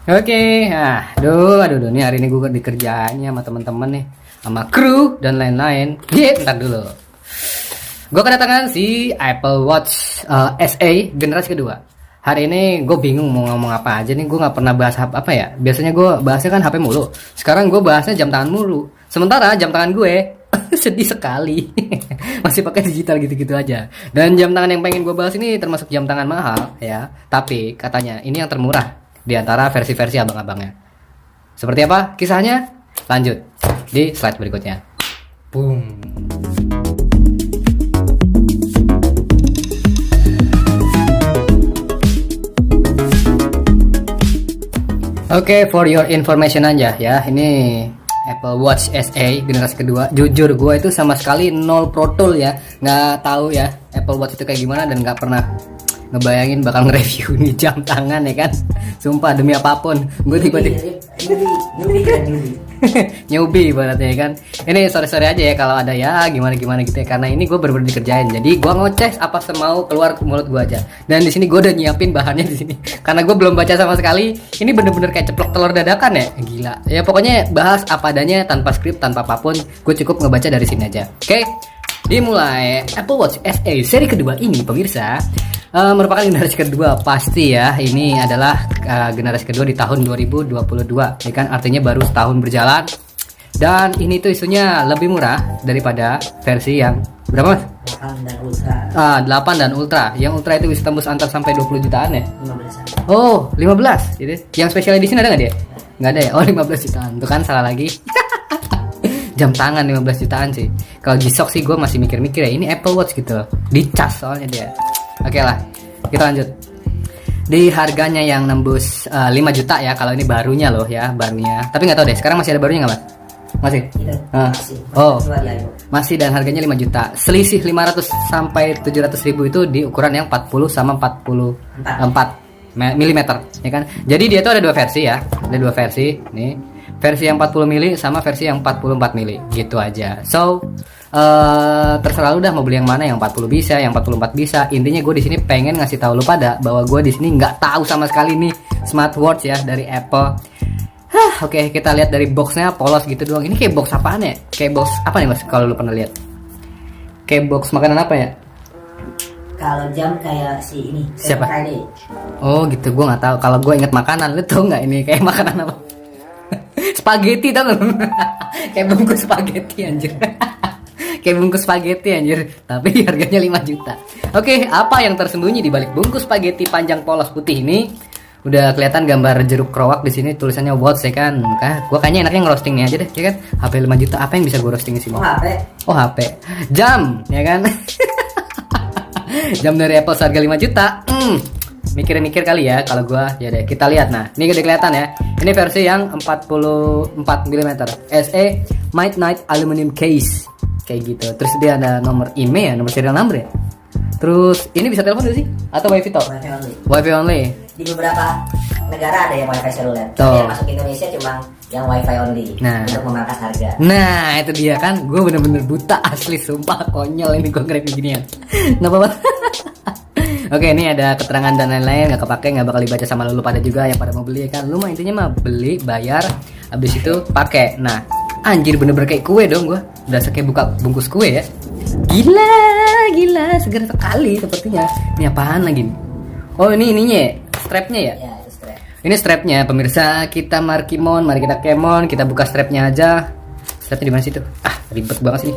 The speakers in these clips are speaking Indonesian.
Oke, aduh, nih hari ini gue dikerjaannya sama temen-temen nih, sama kru dan lain-lain. Ntar dulu. Gue kedatangan si Apple Watch SE generasi kedua. Hari ini gue bingung mau ngomong apa aja nih, gue nggak pernah bahas apa ya. Biasanya gue bahasnya kan HP mulu. Sekarang gue bahasnya jam tangan mulu. Sementara jam tangan gue sedih sekali, masih pakai digital gitu-gitu aja. Dan jam tangan yang pengen gue bahas ini termasuk jam tangan mahal ya. Tapi katanya ini yang termurah di antara versi-versi abang-abangnya. Seperti apa kisahnya? Lanjut di slide berikutnya. Boom. Oke, for your information aja ya. Ini Apple Watch SE generasi kedua. Jujur gue itu sama sekali nol pro tool ya. Nggak tahu ya Apple Watch itu kayak gimana dan nggak pernah ngebayangin bakal nge-review nih jam tangan ya kan. Sumpah demi apapun gue tiba-tiba newbie ibaratnya ya kan. Ini sorry aja ya kalau ada ya gimana gitu ya, karena ini gue bener-bener dikerjain. Jadi gue ngoceh apa semau keluar ke mulut gue aja. Dan di sini gue udah nyiapin bahannya di sini karena gue belum baca sama sekali. Ini bener-bener kayak ceplok telur dadakan ya, gila ya. Pokoknya bahas apa adanya tanpa skrip, tanpa apapun. Gue cukup ngebaca dari sini aja. Oke, dimulai. Apple Watch SE seri kedua ini pemirsa merupakan generasi kedua pasti ya. Ini adalah generasi kedua di tahun 2022 ya kan, artinya baru setahun berjalan. Dan ini tuh isunya lebih murah daripada versi yang berapa mas? 8 dan Ultra. 8 dan Ultra. Yang Ultra itu bisa tembus antar sampai 20 jutaan ya? 15. Oh 15 gitu. Yang special edition ada nggak dia? Nggak ada ya? Oh 15 jutaan. Tuh kan salah lagi. Jam tangan 15 jutaan sih. Kalau G-Shock sih gue masih mikir-mikir ya, ini Apple Watch gitu loh, dicas soalnya dia. Oke lah, kita lanjut. Di harganya yang nembus 5 juta ya, kalau ini barunya loh ya, barunya. Tapi nggak tahu deh, sekarang masih ada barunya nggak mas? Masih? Masih. Oh, masih, dan harganya 5 juta. Selisih 500 sampai 700 ribu itu di ukuran yang 40 sama 44 mm ya kan. Jadi dia tuh ada dua versi ya, ada dua versi nih. Versi yang 40 mili sama versi yang 44 mili gitu aja. So terserah lu dah mau beli yang mana, yang 40 bisa, yang 44 bisa. Intinya gue di sini pengen ngasih tahu lu pada bahwa gue di sini nggak tahu sama sekali nih smartwatch ya dari Apple. Oke, kita lihat dari boxnya polos gitu doang. Ini kayak box apaan ya? Kayak box apa nih mas? Kalau lu pernah lihat? Kayak box makanan apa ya? Kalau jam kayak si ini. Siapa? Friday. Oh gitu, gue nggak tahu. Kalau gue inget makanan, lu tau nggak ini kayak makanan apa? Spaghetti tau gak? Kayak bungkus spaghetti anjir. Kayak bungkus spaghetti anjir, tapi harganya 5 juta. Oke, apa yang tersembunyi di balik bungkus spaghetti panjang polos putih ini? Udah kelihatan gambar jeruk krowak di sini, tulisannya watch ya kan. Gua kayaknya enaknya ngerosting nih aja deh, ya kan. HP 5 juta, apa yang bisa gua roasting di sini? Oh HP. Oh HP. Jam, ya kan. Jam dari Apple seharga 5 juta. Mikir-mikir kali ya kalau gua. Ya deh, kita lihat. Nah, ini udah kelihatan ya. Ini versi yang 44 mm SE Midnight Aluminum Case. Kayak gitu. Terus dia ada nomor IMEI ya, nomor serial number ya. Terus ini bisa telepon gak sih? Atau wifi top? Wifi only. Wifi only. Di beberapa negara ada yang wifi seluler. Tuh. Tapi yang masuk Indonesia cuma yang wifi only. Nah. Untuk memangkas harga. Nah itu dia kan. Gue bener-bener buta asli. Sumpah konyol ini gue nge-review ginian. Gak apa-apa. Oke, ini ada keterangan dan lain-lain. Gak kepake, gak bakal dibaca sama lu pada juga yang pada mau beli ya kan. Lu mah intinya mah beli, bayar, habis itu pakai. Nah anjir, bener-bener kayak kue dong gue. Udah kayak buka bungkus kue ya. Gila, segar sekali sepertinya. Ini apaan lagi nih? Oh ini ininya, strapnya ya? Ya, itu strap. Ini strapnya pemirsa. Kita markimon, mari kita kemon. Kita buka strapnya aja. Strapnya di mana sih tuh? Ribet banget sih.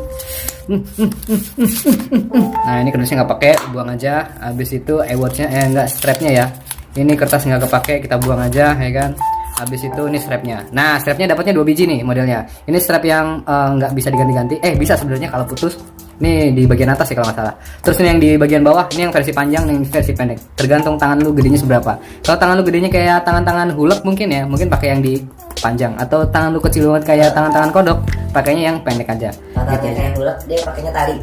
Nah ini kertasnya nggak pakai, buang aja. Habis itu watchnya enggak, strapnya ya. Ini kertas nggak kepake, kita buang aja ya kan. Habis itu ini strapnya. Nah strapnya dapatnya 2 biji nih modelnya. Ini strap yang nggak bisa diganti-ganti. Bisa sebenarnya kalau putus. Ini di bagian atas ya kalau nggak salah. Terus ini yang di bagian bawah, ini yang versi panjang, ini versi pendek. Tergantung tangan lu gedenya seberapa. Kalau tangan lu gedenya kayak tangan-tangan hulek mungkin ya, mungkin pakai yang di panjang. Atau tangan lu kecil banget kayak tangan-tangan kodok, pakainya yang pendek aja. Kalau kayak bulat dia pakainya tali.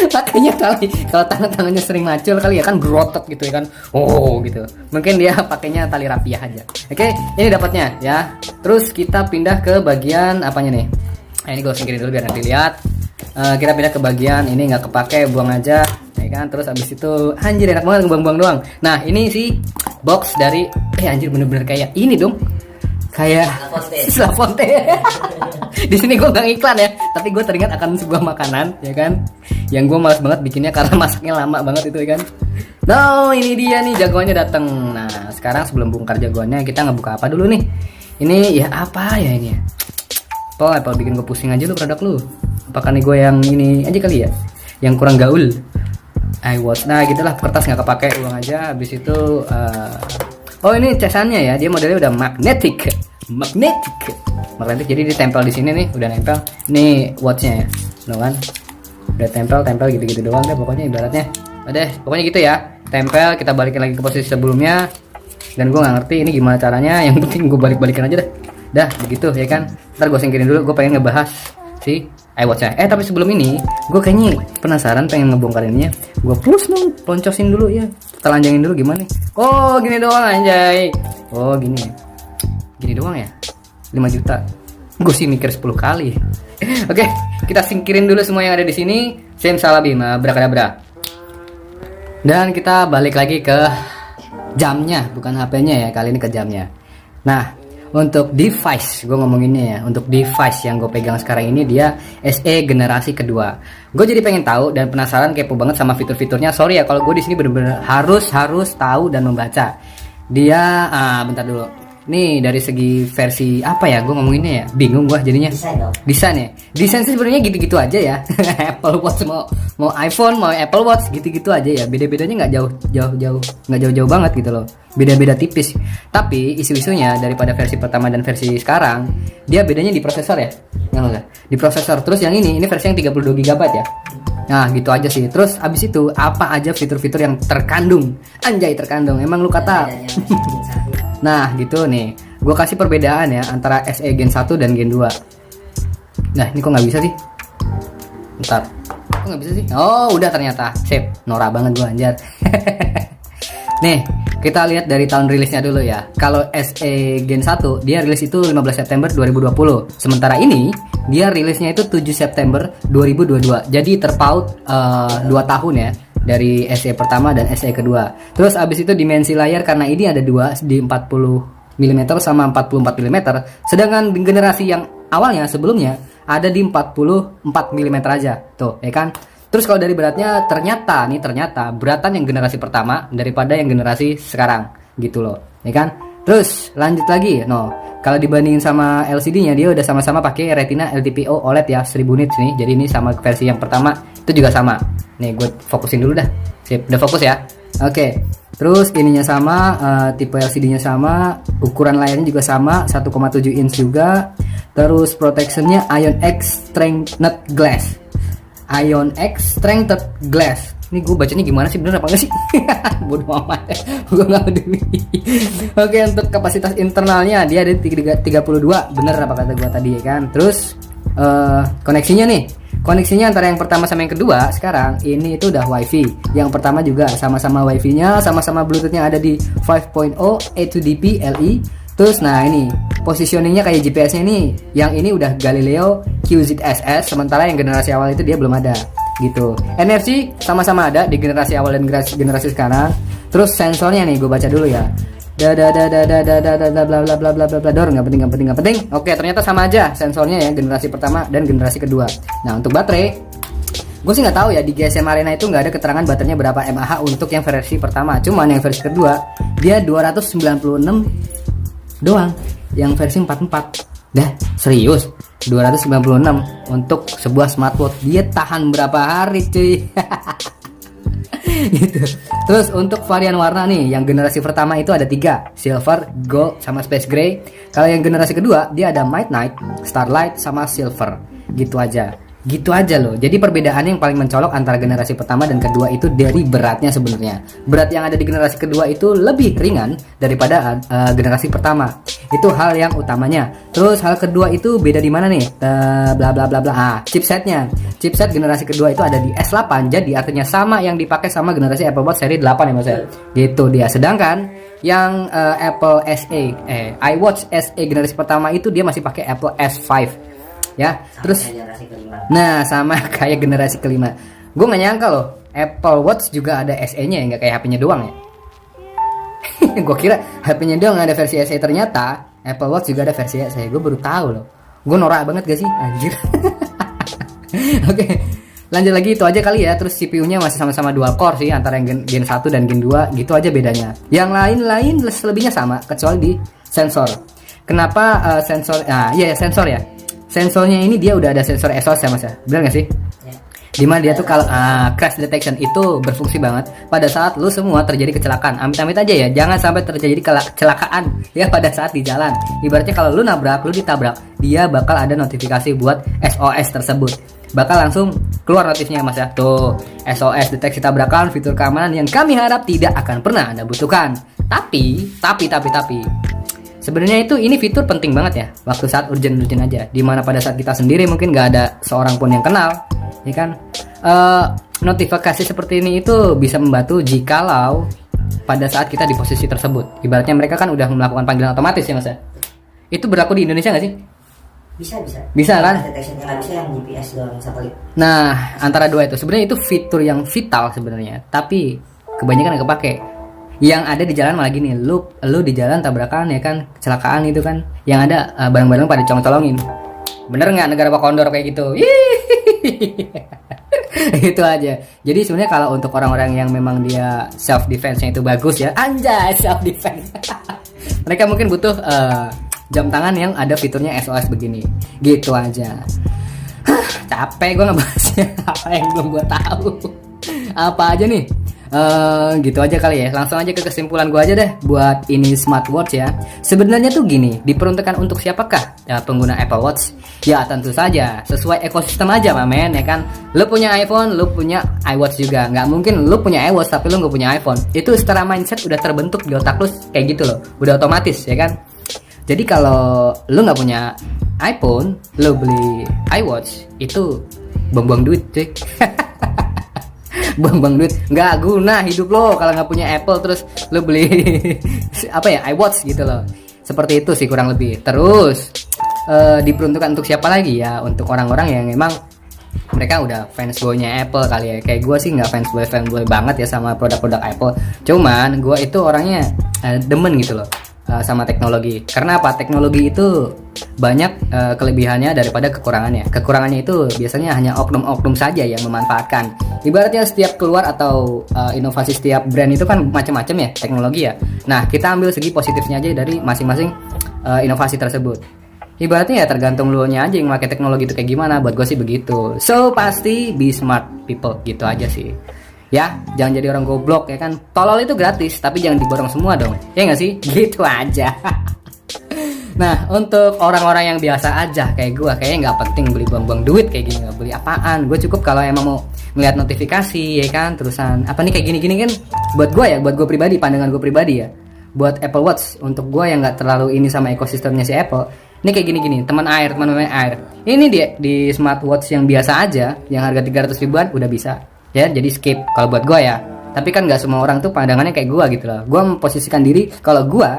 Pakainya tali. Kalau tangan-tangannya sering macul kali ya kan, berotot gitu ya kan. Oh gitu. Mungkin dia pakainya tali rapiah aja. Oke, ini dapatnya ya. Terus kita pindah ke bagian apanya nih? Nah ini gue singkirin dulu biar nanti lihat. Kita pindah ke bagian ini nggak kepake, buang aja ya kan. Terus abis itu anjir enak banget, buang-buang doang. Nah ini sih box dari anjir bener-bener kayak ini dong. Kayak Lafonte. Di sini gue nggak iklan ya, tapi gue teringat akan sebuah makanan ya kan, yang gue malas banget bikinnya karena masaknya lama banget itu ya kan. No, ini dia nih jagoannya datang. Nah, sekarang sebelum bongkar jagoannya kita ngebuka apa dulu nih? Ini ya apa ya ini ya? Apple bikin gue pusing aja lu produk lu. Apakah nih gue yang ini aja kali ya? Yang kurang gaul. iWatch. Nah, gitulah kertas nggak kepake, uang aja. Habis itu oh ini casannya ya, dia modelnya udah magnetic. Jadi ditempel di sini nih, udah nempel. Nih watchnya ya, no kan? Udah tempel gitu-gitu doang deh pokoknya ibaratnya. Udah, pokoknya gitu ya. Tempel, kita balikin lagi ke posisi sebelumnya. Dan gue nggak ngerti ini gimana caranya. Yang penting gue balik-balikan aja dah. Dah, begitu ya kan. Ntar gue singkirin dulu, gue pengen ngebahas si iWatch-nya. Tapi sebelum ini, gue kayaknya penasaran pengen ngebongkar ininya. Gue plus dong, loncosin dulu ya. Telanjangin dulu gimana? Oh, gini doang anjay. Oh, gini. Gini doang ya. 5 juta. Gue sih mikir 10 kali. Oke, kita singkirin dulu semua yang ada di sini. Simsalabim, abrakadabra. Dan kita balik lagi ke jamnya, bukan HP-nya ya. Kali ini ke jamnya. Nah, untuk device, gue ngomonginnya ya. Untuk device yang gue pegang sekarang ini dia SE generasi kedua. Gue jadi pengen tahu dan penasaran, kepo banget sama fitur-fiturnya. Sorry ya kalau gue di sini bener-bener harus tahu dan membaca. Dia, bentar dulu. Nih dari segi versi apa ya? Gue ngomonginnya ya, bingung gue jadinya. Desain ya. Desain sih sebenarnya gitu-gitu aja ya. Apple Watch mau iPhone, mau Apple Watch gitu-gitu aja ya. Beda-bedanya nggak jauh banget gitu loh. Beda-beda tipis. Tapi isu-isunya daripada versi pertama dan versi sekarang, dia bedanya di prosesor ya. Di prosesor. Terus yang ini versi yang 32 GB ya. Nah gitu aja sih. Terus abis itu apa aja fitur-fitur yang terkandung? Anjay terkandung. Emang lu kata. Nah gitu nih, gue kasih perbedaan ya antara SE Gen 1 dan Gen 2. Nah ini kok nggak bisa sih? Bentar, kok nggak bisa sih? Oh udah ternyata, sip, norak banget gue anjir. Nih kita lihat dari tahun rilisnya dulu ya. Kalau SE Gen 1 dia rilis itu 15 September 2020. Sementara ini dia rilisnya itu 7 September 2022. Jadi terpaut 2 tahun ya, dari SE pertama dan SE kedua. Terus abis itu dimensi layar karena ini ada dua di 40 mm sama 44 mm. Sedangkan generasi yang awalnya sebelumnya ada di 44 mm aja. Tuh, ya kan? Terus kalau dari beratnya ternyata beratan yang generasi pertama daripada yang generasi sekarang gitu loh. Ya kan? Terus lanjut lagi. Kalau dibandingin sama LCD-nya dia udah sama-sama pakai Retina LTPO OLED ya 1000 nits nih. Jadi ini sama versi yang pertama itu juga sama. Nih gue fokusin dulu dah. Sip, udah fokus ya. Oke. Terus ininya sama, tipe LCD-nya sama, ukuran layarnya juga sama, 1,7 inch juga. Terus protectionnya Ion X Strengthened Glass. Ion X Strengthened Glass. Ini gue bacanya gimana sih, bener apa enggak sih? Bodoh amat. Gue enggak peduli. Oke, untuk kapasitas internalnya dia ada 32. Bener apa kata gue tadi ya kan? Terus koneksinya nih. Koneksinya antara yang pertama sama yang kedua sekarang ini itu udah WiFi. Yang pertama juga sama-sama WiFi-nya, sama-sama Bluetooth-nya ada di 5.0 A2DP LE. Terus nah ini positioningnya kayak GPS-nya nih. Yang ini udah Galileo QZSS, sementara yang generasi awal itu dia belum ada gitu. NFC sama-sama ada di generasi awal dan generasi sekarang. Terus sensornya nih gue baca dulu ya. Bla bla nggak penting. Oke, ternyata sama aja sensornya ya generasi pertama dan generasi kedua. Nah untuk baterai, gue sih nggak tahu ya, di GSM Arena itu nggak ada keterangan baterainya berapa mAh untuk yang versi pertama. Cuman yang versi kedua dia 296 doang. Yang versi 44 dah serius 296 untuk sebuah smartwatch. Dia tahan berapa hari cuy? Gitu. Terus untuk varian warna nih, yang generasi pertama itu ada 3, silver, gold, sama space gray. Kalau yang generasi kedua dia ada midnight, starlight, sama silver. Gitu aja loh. Jadi perbedaannya yang paling mencolok antara generasi pertama dan kedua itu dari beratnya sebenarnya. Berat yang ada di generasi kedua itu lebih ringan daripada generasi pertama. Itu hal yang utamanya. Terus hal kedua itu beda di mana nih? Chipsetnya. Chipset generasi kedua itu ada di S8. Jadi artinya sama yang dipakai sama generasi Apple Watch seri 8 ya Mas ya. Gitu dia. Sedangkan yang Apple SE iWatch SE generasi pertama itu dia masih pakai Apple S5. Ya, sama terus generasi kelima. Nah, sama kayak generasi kelima. Gue gak nyangka loh, Apple Watch juga ada SE-nya ya, nggak kayak HP-nya doang ya. Gue kira HP-nya doang ada versi SE, ternyata Apple Watch juga ada versi SE. Gue baru tahu loh. Gue norak banget gak sih, anjir. Oke, lanjut lagi, itu aja kali ya. Terus CPU-nya masih sama-sama dual core sih, antara yang Gen 1 dan Gen 2, gitu aja bedanya. Yang lain-lain selebihnya sama, kecuali di sensor. Kenapa sensor? Nah, iya sensor ya. Sensornya ini dia udah ada sensor ESOS ya Mas ya, benar nggak sih? Ya. Dimana dia tuh kalau crash detection itu berfungsi banget pada saat lu semua terjadi kecelakaan. Amit-amit aja ya, jangan sampai terjadi kecelakaan ya pada saat di jalan. Ibaratnya kalau lu nabrak, lu ditabrak, dia bakal ada notifikasi buat SOS tersebut. Bakal langsung keluar notifnya Mas ya. Tuh, SOS deteksi tabrakan, fitur keamanan yang kami harap tidak akan pernah Anda butuhkan. Tapi sebenarnya ini fitur penting banget ya waktu saat urgent aja, dimana pada saat kita sendiri mungkin nggak ada seorang pun yang kenal, ya kan. Notifikasi seperti ini itu bisa membantu jikalau pada saat kita di posisi tersebut. Ibaratnya mereka kan udah melakukan panggilan otomatis ya Mas ya. Itu berlaku di Indonesia nggak sih? Bisa kan? Detection-nya nggak bisa, yang GPS doang satelit. Nah, antara dua itu sebenarnya itu fitur yang vital sebenarnya, tapi kebanyakan nggak kepake. Yang ada di jalan malah gini, lu di jalan tabrakan ya kan, kecelakaan itu kan, yang ada barang-barang pada colong-colongin. Bener nggak negara Pak Kondor kayak gitu? Itu aja. Jadi sebenarnya kalau untuk orang-orang yang memang dia self defense-nya itu bagus ya, anjay self defense. Mereka mungkin butuh jam tangan yang ada fiturnya SOS begini. Gitu aja. Capek gue ngebahasnya, apa yang belum gue tahu. Apa aja nih? Gitu aja kali ya. Langsung aja ke kesimpulan gue aja deh buat ini smartwatch ya. Sebenarnya tuh gini, diperuntukkan untuk siapakah pengguna Apple Watch? Ya tentu saja sesuai ekosistem aja men, ya kan. Lu punya iPhone, lu punya iWatch juga. Nggak mungkin lu punya iWatch tapi lu nggak punya iPhone. Itu secara mindset udah terbentuk di otak lu kayak gitu loh, udah otomatis ya kan. Jadi kalau lu nggak punya iPhone, lu beli iWatch, itu buang-buang duit cuy. Buang-buang duit, nggak guna hidup lo kalau nggak punya Apple terus lo beli iWatch gitu loh. Seperti itu sih kurang lebih. Terus diperuntukkan untuk siapa lagi ya? Untuk orang-orang yang memang mereka udah fansboynya Apple kali ya. Kayak gue sih nggak fanboy banget ya sama produk-produk Apple. Cuman gue itu orangnya demen gitu loh sama teknologi. Karena apa? Teknologi itu banyak kelebihannya daripada kekurangannya. Kekurangannya itu biasanya hanya oknum-oknum saja yang memanfaatkan. Ibaratnya setiap keluar atau inovasi setiap brand itu kan macam-macam ya teknologi ya. Nah, kita ambil segi positifnya aja dari masing-masing inovasi tersebut. Ibaratnya ya tergantung lu nya aja yang pakai teknologi itu kayak gimana. Buat gue sih begitu. So pasti be smart people, gitu aja sih. Ya, jangan jadi orang goblok ya kan. Tolol itu gratis, tapi jangan diborong semua dong. Ya nggak sih? Gitu aja. Nah, untuk orang-orang yang biasa aja kayak gue, kayaknya nggak penting beli buang-buang duit kayak gini. Nggak beli apaan. Gue cukup kalau emang mau ngeliat notifikasi ya kan, terusan apa nih kayak gini-gini kan. Buat gue ya, buat gue pribadi, pandangan gue pribadi ya. Buat Apple Watch, untuk gue yang nggak terlalu ini sama ekosistemnya si Apple, ini kayak gini-gini, teman main air. Ini dia di smartwatch yang biasa aja, yang harga 300 ribuan udah bisa. Ya, jadi skip kalau buat gue ya. Tapi kan nggak semua orang tuh pandangannya kayak gue gitu loh. Gue memposisikan diri kalau gue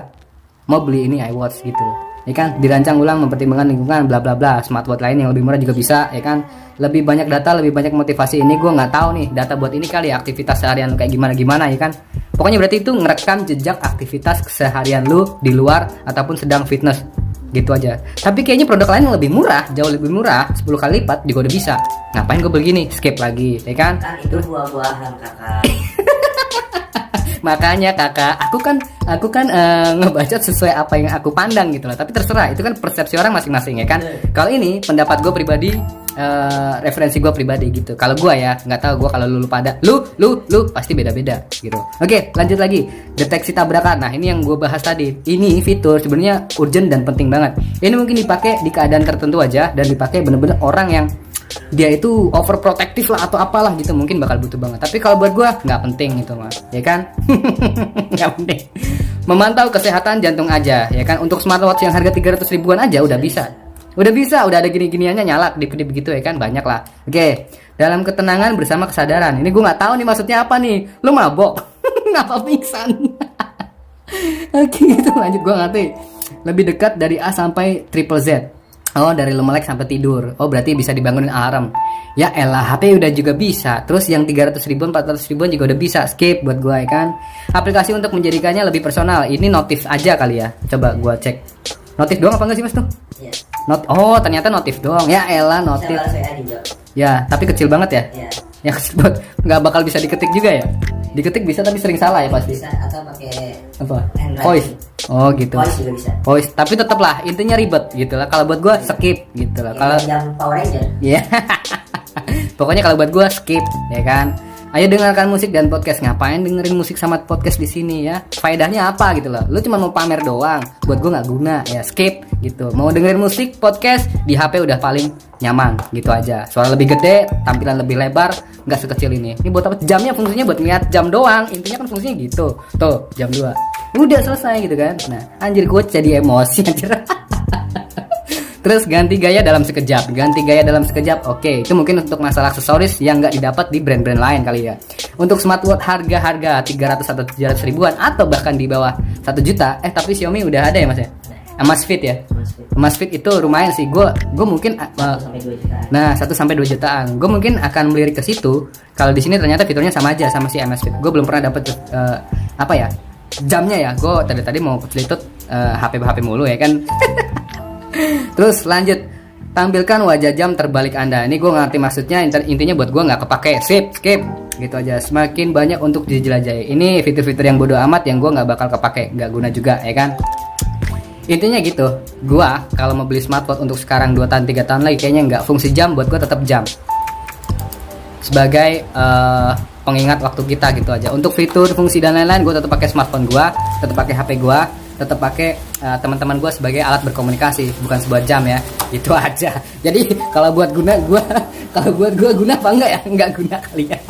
mau beli ini iWatch gitu, ya kan. Dirancang ulang mempertimbangkan lingkungan, bla bla bla. Smartwatch lain yang lebih murah juga bisa, ya kan. Lebih banyak data, lebih banyak motivasi. Ini gue nggak tahu nih data buat ini kali ya, aktivitas seharian lu kayak gimana ya kan. Pokoknya berarti itu ngerekam jejak aktivitas keseharian lu di luar ataupun sedang fitness. Gitu aja. Tapi kayaknya produk lain yang lebih murah, jauh lebih murah, 10 kali lipat juga udah bisa. Ngapain gue begini? Skip lagi, ya kan? Kan itu buah-buahan kakak. Makanya kakak, aku kan ngebacot sesuai apa yang aku pandang gitu loh. Tapi terserah, itu kan persepsi orang masing-masing ya kan. Kalau ini pendapat gue pribadi, referensi gue pribadi gitu. Kalau gue ya, nggak tahu gue kalau lu pada, lu pasti beda-beda gitu. Oke, lanjut lagi. Deteksi tabrakan. Nah ini yang gue bahas tadi. Ini fitur sebenarnya urgent dan penting banget. Ini mungkin dipakai di keadaan tertentu aja dan dipakai bener-bener orang yang dia itu overprotective lah atau apalah gitu, mungkin bakal butuh banget. Tapi kalau buat gue nggak penting itu mas, ya kan. Nggak penting. Memantau kesehatan jantung aja, ya kan. Untuk smartwatch yang harga 300 ribuan aja udah bisa, udah ada gini-giniannya nyala kedip-kedip begitu ya kan, banyak lah. Oke, dalam ketenangan bersama kesadaran. Ini gue nggak tahu nih maksudnya apa nih. Lu mabok? Ngapa pingsan? Oke, itu lanjut, gue ngerti. Lebih dekat dari A sampai triple Z. Oh, dari lu melek sampai tidur. Oh, berarti bisa dibangunin alarm. Ya elah, HP udah juga bisa. Terus yang 300 ribuan, 400 ribuan juga udah bisa. Skip buat gua ya kan. Aplikasi untuk menjadikannya lebih personal. Ini notif aja kali ya. Coba gua cek. Notif doang apa enggak sih Mas tuh? Iya. Oh, ternyata notif doang. Ya elah, notif. Bisa balas WA juga. Ya, tapi kecil banget ya. Iya. Ya kecil banget. Nggak bakal bisa diketik juga ya. Diketik bisa tapi sering salah ya pasti. Bisa atau pakai Apa? handwriting. Voice. Oh, gitu. Voice juga bisa. Voice, tapi tetep lah intinya ribet gitu lah. Kalau buat gua skip gitu lah. Kalau Yang Power Ranger. Iya. Pokoknya kalau buat gua skip ya kan. Ayo dengarkan musik dan podcast. Ngapain dengerin musik sama podcast di sini ya? Faedahnya apa gitu loh? Lu cuma mau pamer doang. Buat gua nggak guna ya. Skip gitu. Mau dengerin musik podcast di HP udah paling nyaman gitu aja. Suara lebih gede, tampilan lebih lebar, nggak sekecil ini. Ini buat apa? Jamnya fungsinya buat ngeliat jam doang. Intinya kan fungsinya gitu. Tuh jam 2. Udah selesai gitu kan. Nah anjir gue jadi emosi anjir. Terus ganti gaya dalam sekejap. Ganti gaya dalam sekejap. Oke, itu mungkin untuk masalah aksesoris yang nggak didapat di brand-brand lain kali ya. Untuk smartwatch harga 300 atau 700 ribuan atau bahkan di bawah 1 juta. Tapi Xiaomi udah ada ya Mas ya? Amazfit ya. Amazfit itu lumayan sih. Gue mungkin 1-2 jutaan. nah 1-2 jutaan. Gue mungkin akan melirik ke situ. Kalau di sini ternyata fiturnya sama aja sama si Amazfit. Gue belum pernah dapet apa ya? Jamnya ya. Gue tadi mau celitut HP mulu ya kan. Terus lanjut, tampilkan wajah jam terbalik Anda. Ini gue ngerti maksudnya, intinya buat gue nggak kepake. Skip gitu aja. Semakin banyak untuk dijelajahi. Ini fitur-fitur yang bodoh amat yang gue nggak bakal kepake, nggak guna juga ya kan. Intinya gitu. Gue kalau mau beli smartwatch untuk sekarang 2 tahun 3 tahun lagi kayaknya nggak. Fungsi jam buat gue tetap jam sebagai pengingat waktu kita gitu aja. Untuk fitur, fungsi dan lain-lain gue tetap pakai smartphone gue, tetap pakai HP gue, tetap pakai teman-teman gue sebagai alat berkomunikasi, bukan sebuah jam ya. Itu aja. Jadi kalau buat guna gue, kalau buat gue guna apa enggak ya? Enggak guna kali ya.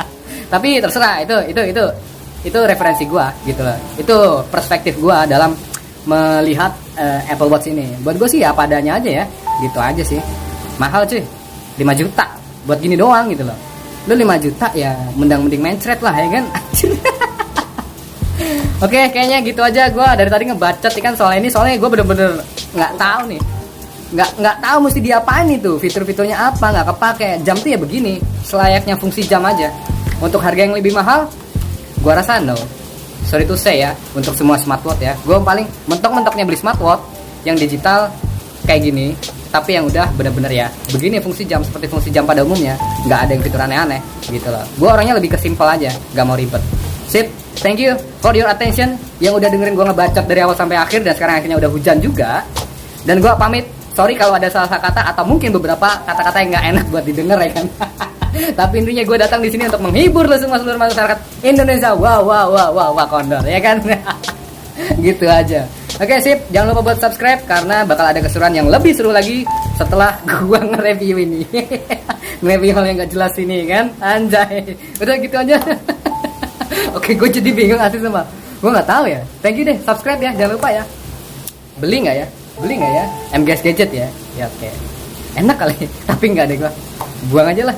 Tapi terserah, itu referensi gue gitu loh. Itu perspektif gue dalam melihat Apple Watch ini. Buat gue sih ya apa adanya aja ya. Gitu aja sih. Mahal cuy. 5 juta buat gini doang gitu loh. Lu 5 juta ya mending mencret lah ya kan. Oke, kayaknya gitu aja. Gue dari tadi ngebacot kan soal ini, soalnya gue bener-bener nggak tahu nih, nggak tahu mesti diapain itu, fitur-fiturnya apa, nggak kepake. Jam tuh ya begini, selayaknya fungsi jam aja. Untuk harga yang lebih mahal, gue rasa no. Sorry to say ya, untuk semua smartwatch ya. Gue paling mentok-mentoknya beli smartwatch yang digital kayak gini, tapi yang udah bener-bener ya begini fungsi jam seperti fungsi jam pada umumnya, nggak ada yang fitur aneh-aneh gitu loh. Gue orangnya lebih ke simple aja, nggak mau ribet. Sip, thank you for your attention yang udah dengerin gue ngebacot dari awal sampai akhir, dan sekarang akhirnya udah hujan juga. Dan gue pamit, sorry kalau ada salah kata atau mungkin beberapa kata-kata yang nggak enak buat didengar ya kan. Tapi intinya gue datang di sini untuk menghibur lo semua seluruh masyarakat Indonesia. Wah kondor ya kan. Gitu aja. Oke sip, jangan lupa buat subscribe karena bakal ada keseruan yang lebih seru lagi setelah gue nge-review ini. Nge-review hal yang gak jelas ini kan. Anjay. Udah gitu aja. Oke, gue jadi bingung asli sama. Gue nggak tahu ya. Thank you deh, subscribe ya, jangan lupa ya. Beli nggak ya? MGS Gadget ya. Ya oke. Enak kali, tapi nggak deh gue. Buang aja lah.